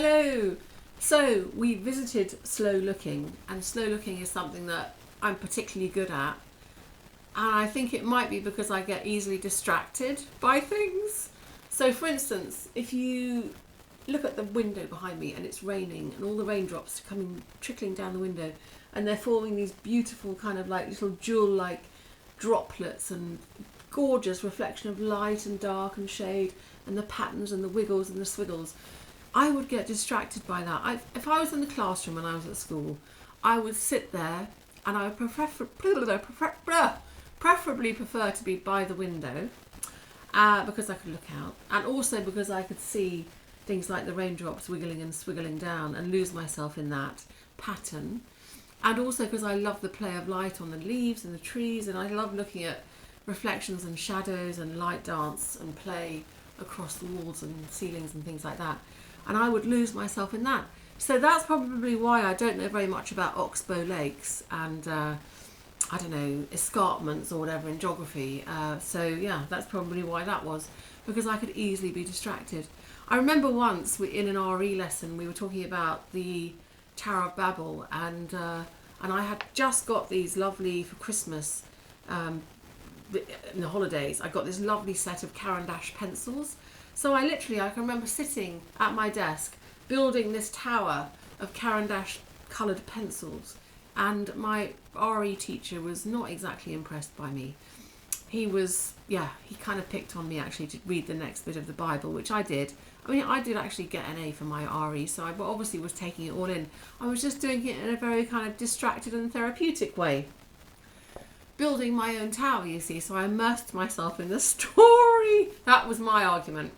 Hello! So we visited slow looking, and slow looking is something that I'm particularly good at. And I think it might be because I get easily distracted by things. So for instance, if you look at the window behind me and it's raining and all the raindrops are trickling down the window and they're forming these beautiful kind of like little jewel-like droplets and gorgeous reflection of light and dark and shade and the patterns and the wiggles and the swiggles. I would get distracted by that. If I was in the classroom and I was at school, I would sit there and I would preferably prefer to be by the window because I could look out, and also because I could see things like the raindrops wiggling and swiggling down and lose myself in that pattern, and also because I love the play of light on the leaves and the trees, and I love looking at reflections and shadows and light dance and play across the walls and ceilings and things like that, and I would lose myself in that. So that's probably why I don't know very much about oxbow lakes and I don't know, escarpments or whatever in geography. So yeah, that's probably why that was, because I could easily be distracted. I remember once in an RE lesson we were talking about the Tower of Babel, and I had just got these lovely, for Christmas, in the holidays, I got this lovely set of Caran d'Ache pencils. So I can remember sitting at my desk building this tower of Caran d'Ache coloured pencils, and my RE teacher was not exactly impressed by me. He kind of picked on me actually to read the next bit of the Bible, which I did. I mean, I did actually get an A for my RE, so I obviously was taking it all in. I was just doing it in a very kind of distracted and therapeutic way. Building my own tower, you see, so I immersed myself in the story. That was my argument.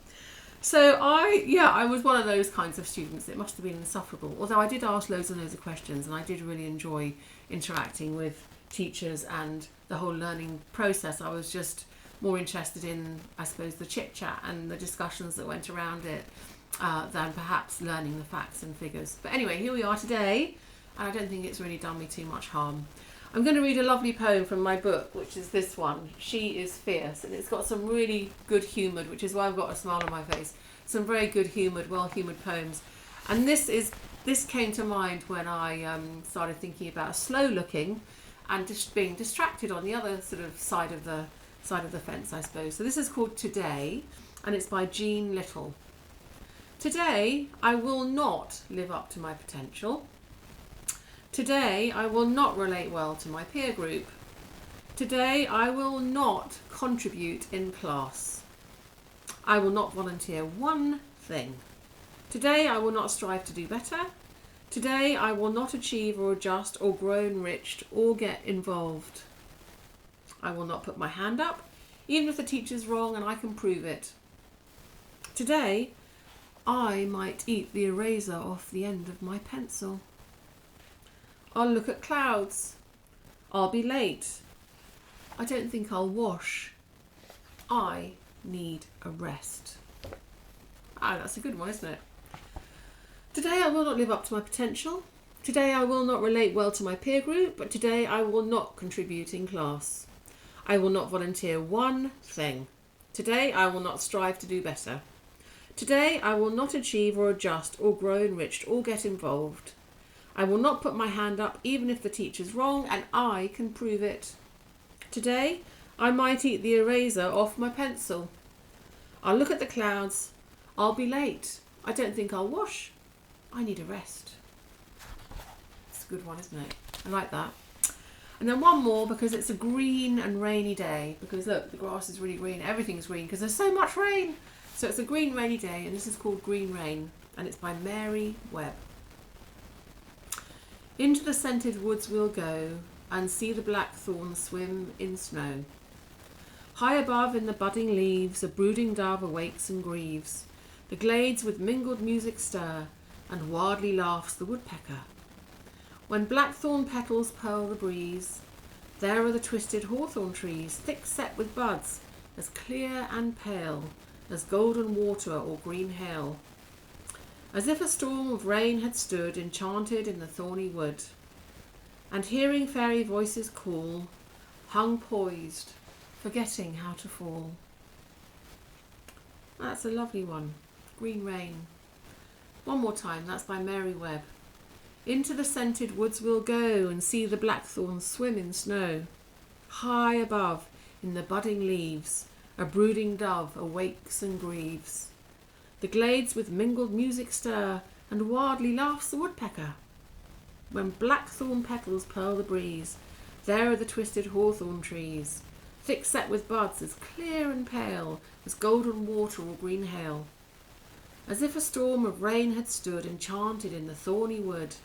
So I was one of those kinds of students. It must have been insufferable. Although I did ask loads and loads of questions, and I did really enjoy interacting with teachers and the whole learning process. I was just more interested in, I suppose, the chit-chat and the discussions that went around it than perhaps learning the facts and figures. But anyway, here we are today, and I don't think it's really done me too much harm. I'm going to read a lovely poem from my book, which is this one, She is Fierce, and it's got some really good-humoured, which is why I've got a smile on my face, some very good-humoured, well-humoured poems. And this came to mind when I started thinking about slow looking and just being distracted on the other sort of side of the fence, I suppose. So this is called Today, and it's by Jean Little. Today, I will not live up to my potential. Today, I will not relate well to my peer group. Today, I will not contribute in class. I will not volunteer one thing. Today, I will not strive to do better. Today, I will not achieve or adjust or grow enriched or get involved. I will not put my hand up, even if the teacher's wrong and I can prove it. Today, I might eat the eraser off the end of my pencil. I'll look at clouds. I'll be late. I don't think I'll wash. I need a rest. That's a good one, isn't it? Today I will not live up to my potential. Today I will not relate well to my peer group, but today I will not contribute in class. I will not volunteer one thing. Today I will not strive to do better. Today I will not achieve or adjust or grow enriched or get involved. I will not put my hand up even if the teacher's wrong and I can prove it. Today, I might eat the eraser off my pencil. I'll look at the clouds. I'll be late. I don't think I'll wash. I need a rest. It's a good one, isn't it? I like that. And then one more, because it's a green and rainy day. Because look, the grass is really green. Everything's green because there's so much rain. So it's a green rainy day, and this is called Green Rain. And it's by Mary Webb. Into the scented woods we'll go and see the blackthorn swim in snow. High above in the budding leaves a brooding dove awakes and grieves. The glades with mingled music stir and wildly laughs the woodpecker. When blackthorn petals pearl the breeze, there are the twisted hawthorn trees, thick set with buds, as clear and pale as golden water or green hail. As if a storm of rain had stood enchanted in the thorny wood, and hearing fairy voices call, hung poised, forgetting how to fall. That's a lovely one. Green Rain. One more time, that's by Mary Webb. Into the scented woods we'll go and see the blackthorns swim in snow. High above, in the budding leaves, a brooding dove awakes and grieves. The glades with mingled music stir, and wildly laughs the woodpecker. When blackthorn petals pearl the breeze, there are the twisted hawthorn trees, thick set with buds as clear and pale as golden water or green hail. As if a storm of rain had stood enchanted in the thorny wood,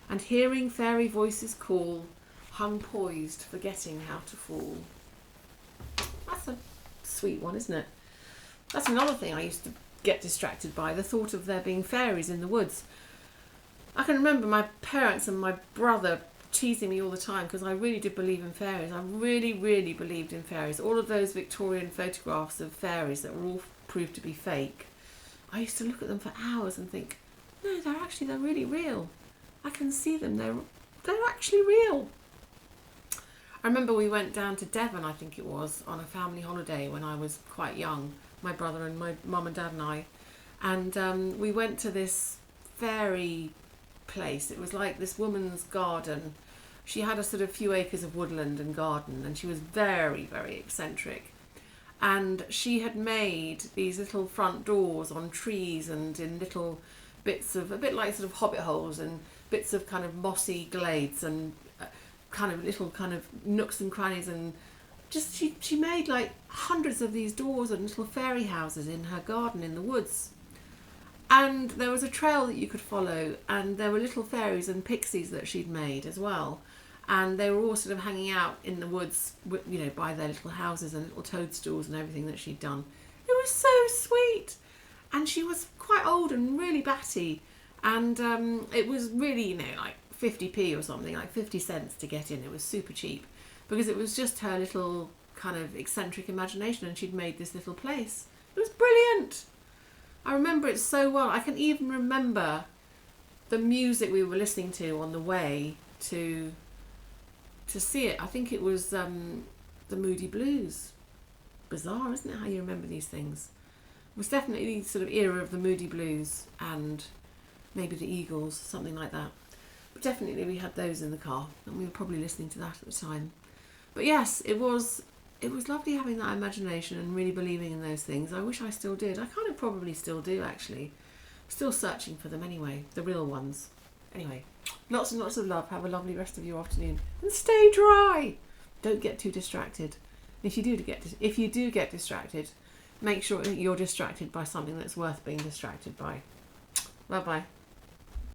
and hearing fairy voices call, hung poised, forgetting how to fall. That's a sweet one, isn't it? That's another thing I used to get distracted by, the thought of there being fairies in the woods. I can remember my parents and my brother teasing me all the time because I really did believe in fairies. I really, really believed in fairies. All of those Victorian photographs of fairies that were all proved to be fake, I used to look at them for hours and think, no, they're really real. I can see them. They're actually real. I remember we went down to Devon, I think it was, on a family holiday when I was quite young, my brother and my mum and dad and I. And we went to this fairy place. It was like this woman's garden. She had a sort of few acres of woodland and garden, and she was very, very eccentric. And she had made these little front doors on trees and in little bits of, a bit like sort of hobbit holes and bits of kind of mossy glades and kind of little kind of nooks and crannies, and just she made like hundreds of these doors and little fairy houses in her garden in the woods. And there was a trail that you could follow, and there were little fairies and pixies that she'd made as well, and they were all sort of hanging out in the woods, you know, by their little houses and little toadstools and everything that she'd done. It was so sweet, and she was quite old and really batty, and it was really, you know, like 50p or something, like 50 cents to get in. It was super cheap because it was just her little kind of eccentric imagination, and she'd made this little place. It was brilliant. I remember it so well. I can even remember the music we were listening to on the way to see it. I think it was the Moody Blues. Bizarre, isn't it, how you remember these things? It was definitely the sort of era of the Moody Blues and maybe the Eagles, something like that. But definitely we had those in the car, and we were probably listening to that at the time. But yes, it was lovely having that imagination and really believing in those things. I wish I still did. I kind of probably still do, actually. Still searching for them anyway, the real ones. Anyway, lots and lots of love. Have a lovely rest of your afternoon. And stay dry! Don't get too distracted. If you do get distracted, make sure you're distracted by something that's worth being distracted by. Bye-bye.